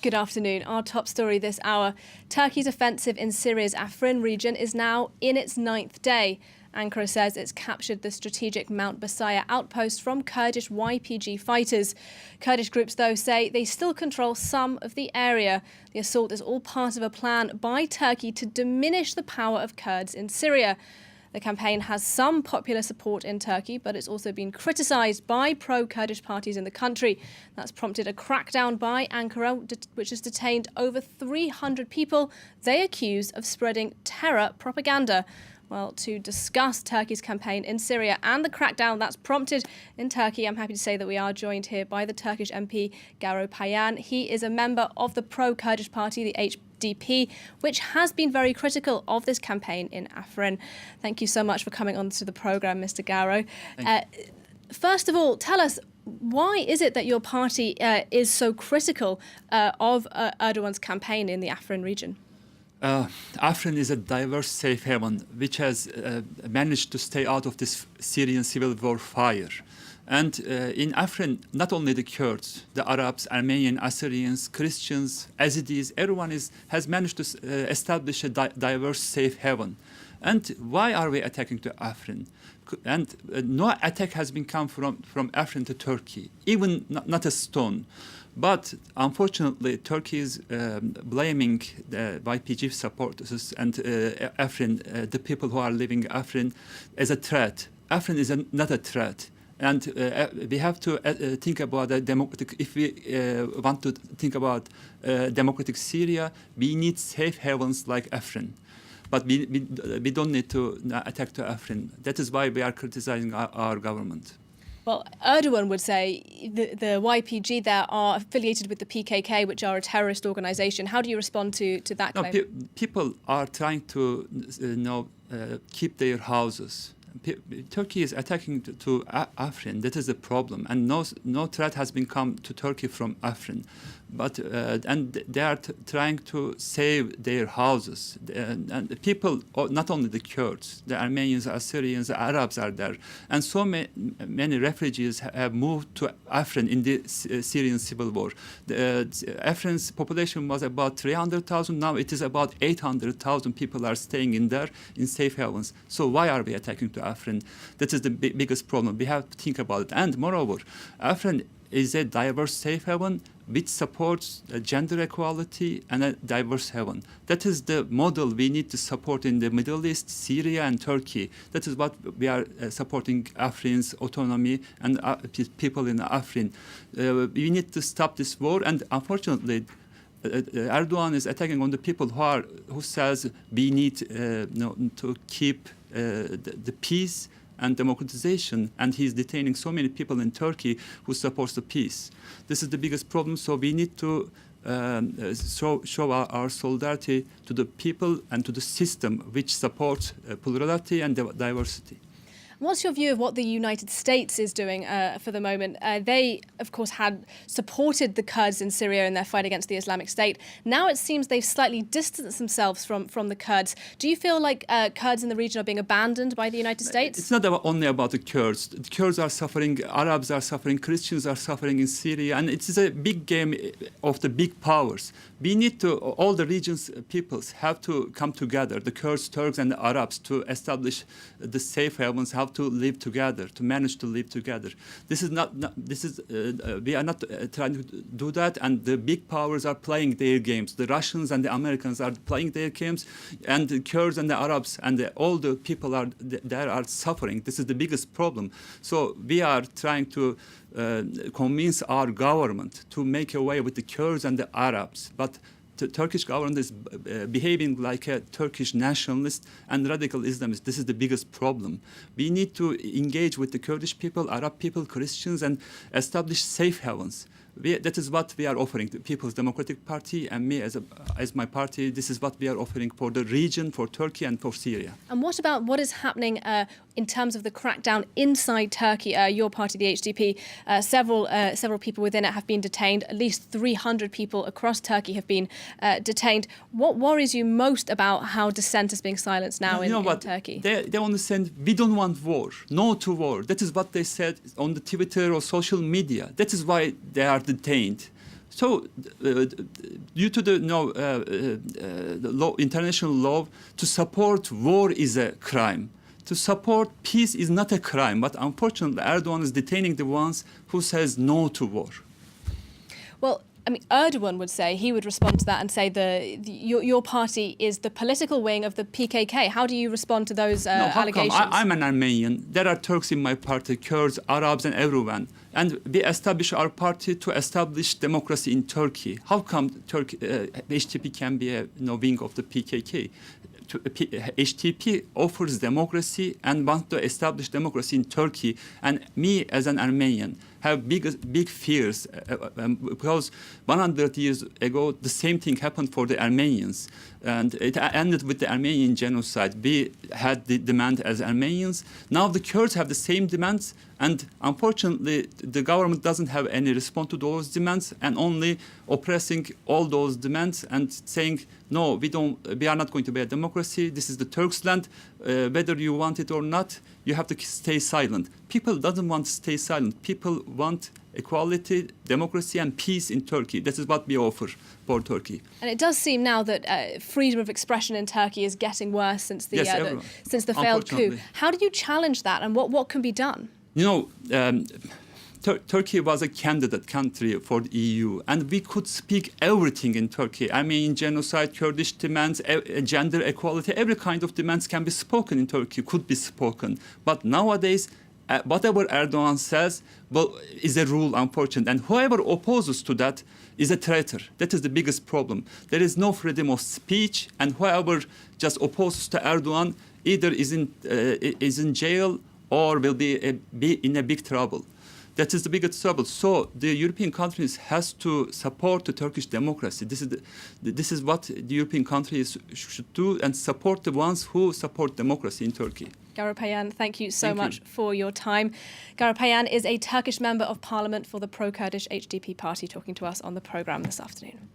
Good afternoon. Our top story this hour. Turkey's offensive in Syria's Afrin region is now in its 9th day. Ankara says it's captured the strategic Mount Basaya outpost from Kurdish YPG fighters. Kurdish groups, though, say they still control some of the area. The assault is all part of a plan by Turkey to diminish the power of Kurds in Syria. The campaign has some popular support in Turkey, but it's also been criticised by pro-Kurdish parties in the country. That's prompted a crackdown by Ankara, which has detained over 300 people they accuse of spreading terror propaganda. Well, to discuss Turkey's campaign in Syria and the crackdown that's prompted in Turkey, I'm happy to say that we are joined here by the Turkish MP, Garo Paylan. He is a member of the pro-Kurdish party, the HDP, which has been very critical of this campaign in Afrin. Thank you so much for coming on to the programme, Mr. Garo. First of all, tell us, why is it that your party is so critical of Erdogan's campaign in the Afrin region? Afrin is a diverse safe haven which has managed to stay out of this Syrian civil war fire. And in Afrin, not only the Kurds, the Arabs, Armenians, Assyrians, Christians, Yazidis, everyone has managed to establish a diverse safe haven. And why are we attacking to Afrin? And no attack has been come from Afrin to Turkey, even not a stone. But unfortunately, Turkey is blaming the YPG supporters and Afrin, the people who are living in Afrin, as a threat. Afrin is not a threat. And we have to think about a democratic, if we want to think about democratic Syria, we need safe havens like Afrin. But we don't need to attack to Afrin. That is why we are criticizing our government. Well, Erdogan would say the YPG there are affiliated with the PKK, which are a terrorist organisation. How do you respond to that claim? No, people are trying to keep their houses. Turkey is attacking to Afrin. That is the problem, and no threat has been come to Turkey from Afrin. But and they are trying to save their houses. And the people, not only the Kurds, the Armenians, Assyrians, the Arabs are there, and so many refugees have moved to Afrin in the Syrian civil war. Afrin's population was about 300,000. Now it is about 800,000 people are staying in there in safe havens. So why are we attacking to Afrin? That is the biggest problem. We have to think about it. And moreover, Afrin is a diverse safe haven which supports gender equality and a diverse haven. That is the model we need to support in the Middle East, Syria and Turkey. That is what we are supporting Afrin's autonomy and people in Afrin. We need to stop this war, and unfortunately Erdogan is attacking on the people who says we need to keep the peace and democratization, and he's detaining so many people in Turkey who supports the peace. This is the biggest problem, so we need to show our solidarity to the people and to the system which supports plurality and diversity. What's your view of what the United States is doing for the moment? They, of course, had supported the Kurds in Syria in their fight against the Islamic State. Now it seems they've slightly distanced themselves from the Kurds. Do you feel like Kurds in the region are being abandoned by the United States? It's not only about the Kurds. The Kurds are suffering, Arabs are suffering, Christians are suffering in Syria, and it is a big game of the big powers. We need to, all the region's peoples have to come together, the Kurds, Turks, and the Arabs, to establish the safe havens, have to live together, to manage to live together. This is we are not trying to do that, and the big powers are playing their games. The Russians and the Americans are playing their games, and the Kurds and the Arabs and all the people there are suffering. This is the biggest problem. So we are trying to convince our government to make away with the Kurds and the Arabs, but the Turkish government is behaving like a Turkish nationalist and radical Islamist. This is the biggest problem. We need to engage with the Kurdish people, Arab people, Christians, and establish safe havens. That is what we are offering, the People's Democratic Party, and me as my party. This is what we are offering for the region, for Turkey and for Syria. And what about what is happening in terms of the crackdown inside Turkey? Your party, the HDP, several people within it have been detained. At least 300 people across Turkey have been detained. What worries you most about how dissent is being silenced now in Turkey? They understand we don't want war, no to war. That is what they said on the Twitter or social media. That is why they are detained. So due to the law, international law, to support war is a crime. To support peace is not a crime, but unfortunately Erdogan is detaining the ones who says no to war. Well, I mean, Erdogan would say, he would respond to that and say your party is the political wing of the PKK. How do you respond to those allegations? I'm an Armenian. There are Turks in my party, Kurds, Arabs, and everyone. And we established our party to establish democracy in Turkey. How come HDP can be a wing of the PKK? HDP offers democracy and wants to establish democracy in Turkey. And me, as an Armenian, have big fears because 100 years ago, the same thing happened for the Armenians. And it ended with the Armenian genocide. We had the demand as Armenians. Now the Kurds have the same demands. And unfortunately, the government doesn't have any response to those demands and only oppressing all those demands and saying, no, we are not going to be a democracy. This is the Turks' land. Whether you want it or not, you have to stay silent. People doesn't want to stay silent. People want equality, democracy, and peace in Turkey. This is what we offer for Turkey. And it does seem now that freedom of expression in Turkey is getting worse since the failed coup. How do you challenge that, and what can be done? You know, Turkey was a candidate country for the EU, and we could speak everything in Turkey. I mean, genocide, Kurdish demands, gender equality, every kind of demands can be spoken in Turkey, could be spoken. But nowadays, whatever Erdogan says, well, is a rule, unfortunately. And whoever opposes to that is a traitor. That is the biggest problem. There is no freedom of speech, and whoever just opposes to Erdogan either is in jail or will be in a big trouble. That is the biggest trouble. So the European countries has to support the Turkish democracy. This is what the European countries should do, and support the ones who support democracy in Turkey. Garo Paylan, thank you so much for your time. Garo Paylan is a Turkish member of parliament for the pro-Kurdish HDP party, talking to us on the programme this afternoon.